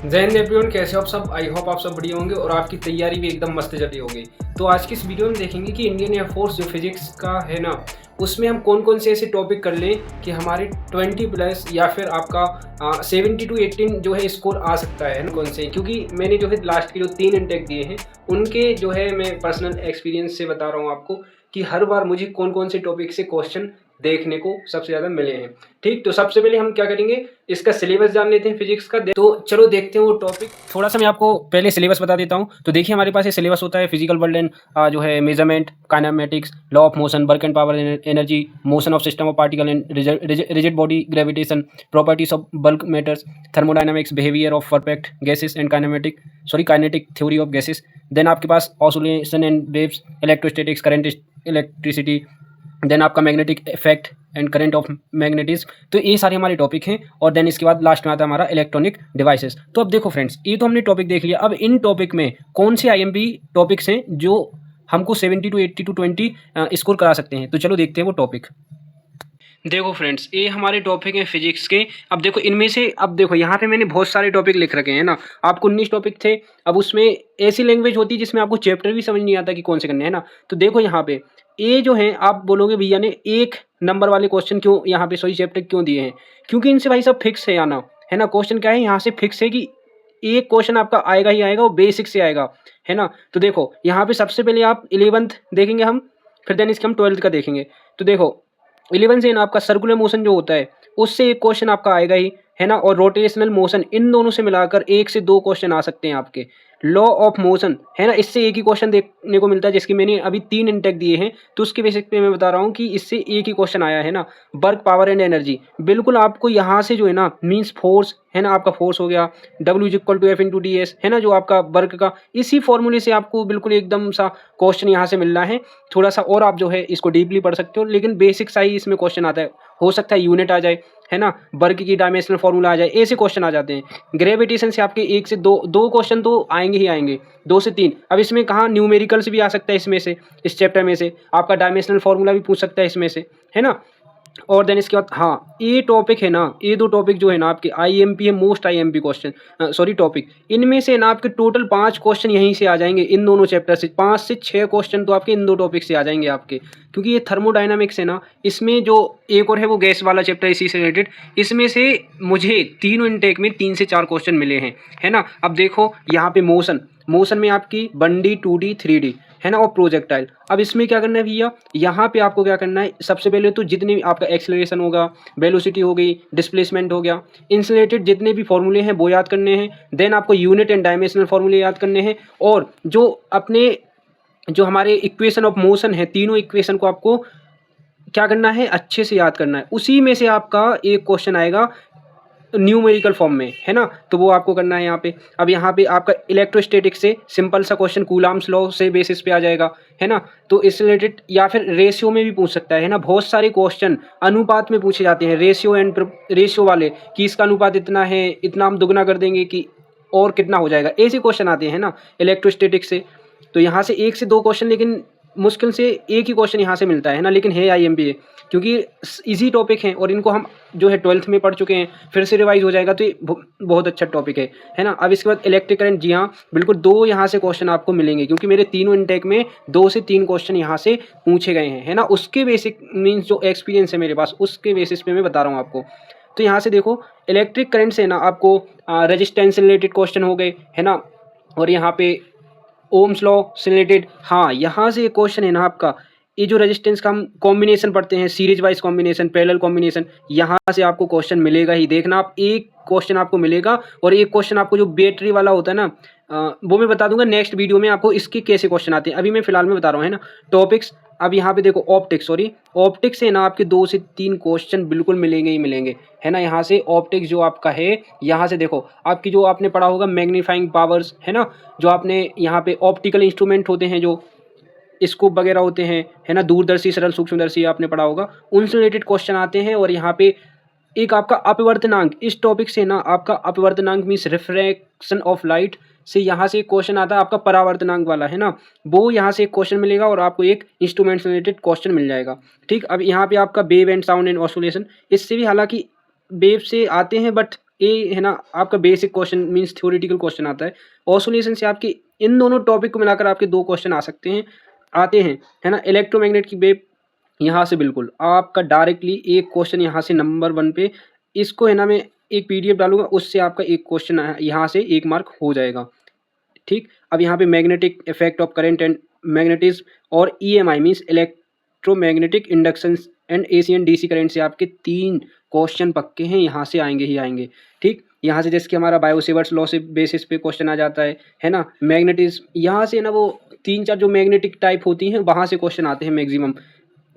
जय हिंद एवरीवन, कैसे हो आप सब। आई होप आप सब बढ़िया होंगे और आपकी तैयारी भी एकदम मस्त चली होगी। तो आज की इस वीडियो में देखेंगे कि इंडियन एयरफोर्स जो फिजिक्स का है ना, उसमें हम कौन कौन से ऐसे टॉपिक कर लें कि हमारे 20 प्लस या फिर आपका 70 to 18 जो है स्कोर आ सकता है ना, कौन से। क्योंकि मैंने जो है लास्ट के जो 3 इंटेक दिए हैं उनके जो है मैं पर्सनल एक्सपीरियंस से बता रहा हूँ आपको कि हर बार मुझे कौन कौन से टॉपिक से क्वेश्चन देखने को सबसे ज़्यादा मिले हैं। ठीक, तो सबसे पहले हम क्या करेंगे, इसका सिलेबस जान लेते हैं फिजिक्स का। तो चलो देखते हैं वो टॉपिक। थोड़ा सा मैं आपको पहले सिलेबस बता देता हूँ। तो देखिए, हमारे पास ये सिलेबस होता है फिजिकल वर्ल्ड एंड जो है measurement, kinematics, law of motion, work and power energy, motion of system of particle and rigid body, gravitation, properties of bulk matters, thermodynamics, behaviour of perfect gases and kinetic theory of gases. Then आपके पास oscillation and waves, electrostatics, current, electricity, then आपका magnetic effect and current of magnetism. तो ये सारे हमारे topic हैं। और then इसके बाद लास्ट में आता है हमारा इलेक्ट्रॉनिक डिवाइसेस। तो अब देखो फ्रेंड्स, ये तो हमने टॉपिक देख लिया। अब इन टॉपिक में कौन से आईएमपी टॉपिक्स हैं जो हमको 70 to 80 to 20 स्कोर करा सकते हैं। तो चलो देखते हैं वो टॉपिक। देखो फ्रेंड्स, ये हमारे टॉपिक हैं फिजिक्स के। अब देखो इनमें से, अब देखो यहाँ पे मैंने बहुत सारे टॉपिक लिख रखे हैं ना। आपको 19 टॉपिक थे। अब उसमें ऐसी लैंग्वेज होती है जिसमें आपको चैप्टर भी समझ नहीं आता कि कौन से करने हैं ना। तो देखो यहाँ पे ये जो है, आप बोलोगे भैया ने एक नंबर वाले क्वेश्चन क्यों यहाँ पे सॉरी चैप्टर क्यों दिए हैं। क्योंकि इनसे भाई सब फिक्स है आना, है ना। क्वेश्चन क्या है यहाँ से फिक्स है कि एक क्वेश्चन आपका आएगा ही आएगा, वो बेसिक से आएगा, है ना। तो देखो यहाँ पे सबसे पहले आप 11th देखेंगे हम, फिर देन इसके हम 12th का देखेंगे। तो देखो 11 से ना आपका सर्कुलर मोशन जो होता है उससे एक क्वेश्चन आपका आएगा ही, है ना। और रोटेशनल मोशन, इन दोनों से मिलाकर 1 से 2 क्वेश्चन आ सकते हैं आपके। लॉ ऑफ मोशन, है ना, इससे एक ही क्वेश्चन देखने को मिलता है, जिसकी मैंने अभी 3 इंटेक दिए हैं। तो उसके बेसिस पे मैं बता रहा हूँ कि इससे एक ही क्वेश्चन आया है ना। वर्क, पावर एंड एनर्जी, बिल्कुल आपको यहाँ से जो है ना, मीन्स फोर्स, है ना, आपका फोर्स हो गया W=F×ds, है ना, जो आपका वर्क का, इसी फॉर्मूले से आपको बिल्कुल एकदम सा क्वेश्चन यहाँ से मिल रहा है। थोड़ा सा और आप जो है इसको डीपली पढ़ सकते हो, लेकिन बेसिक सा ही इसमें क्वेश्चन आता है। हो सकता है यूनिट आ जाए, है ना, वर्क की डायमेंशनल फॉर्मूला आ जाए, ऐसे क्वेश्चन आ जाते हैं। ग्रेविटेशन से आपके 1 से 2 क्वेश्चन तो आएंगे ही आएंगे, 2 से 3। अब इसमें कहाँ न्यूमेरिकल्स भी आ सकता है, इसमें से, इस चैप्टर में से आपका डायमेंशनल फॉर्मूला भी पूछ सकता है इसमें से, है ना। और देन इसके बाद हाँ, ये टॉपिक है ना, ये 2 टॉपिक जो है ना आपके आईएमपी है, most IMP question sorry topic. इनमें से ना आपके टोटल 5 क्वेश्चन यहीं से आ जाएंगे, इन दोनों चैप्टर से। 5 से 6 क्वेश्चन तो आपके इन 2 टॉपिक से आ जाएंगे आपके। क्योंकि ये थर्मोडायनामिक्स है ना, इसमें जो एक और है वो गैस वाला चैप्टर, इसी से रिलेटेड। इसमें से मुझे तीनों इनटेक में 3 से 4 क्वेश्चन मिले हैं, है ना। अब देखो यहाँ पे मोशन में आपकी 1D 2D 3D, है ना, और प्रोजेक्टाइल। अब इसमें क्या करना है भैया, यहाँ पे आपको क्या करना है, सबसे पहले तो जितने भी आपका एक्सेलरेशन होगा, वेलोसिटी हो गई, डिस्प्लेसमेंट हो गया, इनसे रिलेटेड जितने भी फॉर्मूले हैं वो याद करने हैं। देन आपको यूनिट एंड डायमेंशनल फॉर्मूले याद करने हैं। और जो हमारे इक्वेशन ऑफ मोशन है, तीनों इक्वेशन को आपको क्या करना है, अच्छे से याद करना है। उसी में से आपका एक क्वेश्चन आएगा न्यूमेरिकल फॉर्म में, है ना, तो वो आपको करना है यहाँ पे। अब यहाँ पे आपका इलेक्ट्रोस्टैटिक से सिंपल सा क्वेश्चन कूलाम्स लॉ से बेसिस पे आ जाएगा, है ना। तो इससे रिलेटेड, या फिर रेशियो में भी पूछ सकता है ना। बहुत सारे क्वेश्चन अनुपात में पूछे जाते हैं, रेशियो वाले, कि इसका अनुपात इतना है, इतना हम दुगना कर देंगे कि और कितना हो जाएगा, ऐसे क्वेश्चन आते हैं ना इलेक्ट्रोस्टैटिक से। तो यहाँ से 1 से 2 क्वेश्चन, लेकिन मुश्किल से एक ही क्वेश्चन यहाँ से मिलता है ना, लेकिन है आईएमपी, क्योंकि इजी टॉपिक हैं और इनको हम जो है 12th में पढ़ चुके हैं, फिर से रिवाइज हो जाएगा। तो ये बहुत अच्छा टॉपिक है ना। अब इसके बाद इलेक्ट्रिक करंट, जी हाँ बिल्कुल 2 यहाँ से क्वेश्चन आपको मिलेंगे, क्योंकि मेरे तीनों इनटेक में 2 से 3 क्वेश्चन यहाँ से पूछे गए हैं, है ना। उसके बेसिक मीन्स जो एक्सपीरियंस है मेरे पास, उसके बेसिस पे मैं बता रहा हूँ आपको। तो यहाँ से देखो, इलेक्ट्रिक करंट से ना आपको रेजिस्टेंस रिलेटेड क्वेश्चन हो गए, है ना। और यहाँ पे ओम्स लॉ से रिलेटेड, हाँ यहाँ से एक क्वेश्चन है ना आपका, ये जो रेजिस्टेंस का हम कॉम्बिनेशन पढ़ते हैं, series wise combination, parallel combination, यहाँ से आपको क्वेश्चन मिलेगा ही। देखना आप, एक क्वेश्चन आपको मिलेगा। और एक क्वेश्चन आपको जो बैटरी वाला होता है ना, वो मैं बता दूंगा नेक्स्ट वीडियो में आपको इसके कैसे क्वेश्चन आते हैं, अभी मैं फिलहाल में बता रहा हूँ, है ना, टॉपिक्स। अब यहाँ पे देखो ऑप्टिक्स से ना आपके 2 से 3 क्वेश्चन बिल्कुल मिलेंगे ही मिलेंगे, है ना। यहाँ से ऑप्टिक्स जो आपका है, यहाँ से देखो आपकी जो आपने पढ़ा होगा मैग्नीफाइंग पावर्स, है ना, जो आपने यहाँ पे ऑप्टिकल इंस्ट्रूमेंट होते हैं, जो स्कोप वगैरह होते हैं, है ना, दूरदर्शी, सरल सूक्ष्मदर्शी, आपने पढ़ा होगा, उनसे रिलेटेड क्वेश्चन आते हैं। और यहाँ पे एक आपका अपवर्तनांक, इस टॉपिक से ना आपका अपवर्तनांक मीन्स रिफ्रैक्शन ऑफ लाइट से यहाँ से एक क्वेश्चन आता है आपका परावर्तनांक वाला, है ना, वो यहाँ से एक क्वेश्चन मिलेगा। और आपको एक इंस्ट्रूमेंट से रिलेटेड क्वेश्चन मिल जाएगा। ठीक, अब यहाँ पे आपका wave and sound and oscillation, इससे भी हालांकि वेव से आते हैं, बट ये है ना आपका basic question means theoretical question आता है। ऑसिलेशन से आपके इन दोनों टॉपिक को मिलाकर आपके 2 क्वेश्चन आ सकते हैं, आते हैं, है ना। इलेक्ट्रोमैग्नेट की वेव यहाँ से बिल्कुल आपका डायरेक्टली एक क्वेश्चन यहाँ से नंबर 1 पे, इसको है ना मैं एक पीडीएफ डालूँगा, उससे आपका एक क्वेश्चन यहाँ से 1 मार्क हो जाएगा, ठीक। अब यहाँ पे magnetic effect of current and magnetism और EMI means electromagnetic induction and AC and DC current से आपके 3 क्वेश्चन पक्के हैं, यहाँ से आएंगे ही आएंगे, ठीक। यहाँ से जैसे कि हमारा बायोसेवर्ट्स लॉ से बेसिस पे क्वेश्चन आ जाता है ना। मैग्नेटिज्म यहाँ से ना वो 3-4 जो मैग्नेटिक टाइप होती हैं वहाँ से क्वेश्चन आते हैं मैक्सिमम,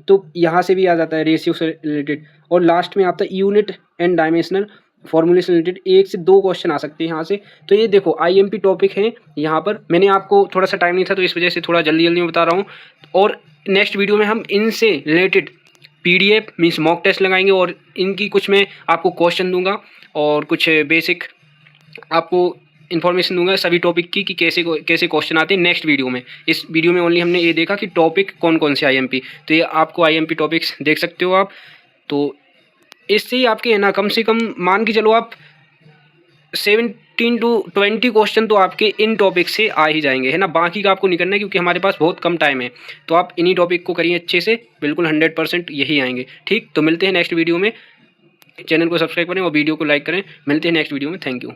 तो यहाँ से भी आ जाता है रेशियो से रिलेटेड। और लास्ट में आता है यूनिट एंड डायमेंशनल फॉर्मूले से रिलेटेड 1 से 2 क्वेश्चन आ सकते हैं यहाँ से। तो ये देखो आईएमपी टॉपिक है यहाँ पर। मैंने आपको थोड़ा सा टाइम नहीं था तो इस वजह से थोड़ा जल्दी जल्दी में बता रहा हूँ, और नेक्स्ट वीडियो में हम इनसे related PDF means mock test लगाएंगे और इनकी कुछ मैं आपको क्वेश्चन दूंगा और कुछ बेसिक आपको इन्फॉर्मेशन दूंगा सभी टॉपिक की कि कैसे कैसे क्वेश्चन आते हैं नेक्स्ट वीडियो में। इस वीडियो में ओनली हमने ये देखा कि टॉपिक कौन कौन से आईएमपी, तो ये आपको आईएमपी टॉपिक्स देख सकते हो आप। तो इससे ही आपके है ना कम से कम मान के चलो आप 17 to 20 क्वेश्चन तो आपके इन टॉपिक से आ ही जाएंगे, है ना। बाकी का आपको नहीं करना है क्योंकि हमारे पास बहुत कम टाइम है, तो आप इन्हीं टॉपिक को करिए अच्छे से, बिल्कुल 100% यही आएंगे, ठीक। तो मिलते हैं नेक्स्ट वीडियो में, चैनल को सब्सक्राइब करें और वीडियो को लाइक करें। मिलते हैं नेक्स्ट वीडियो में, थैंक यू।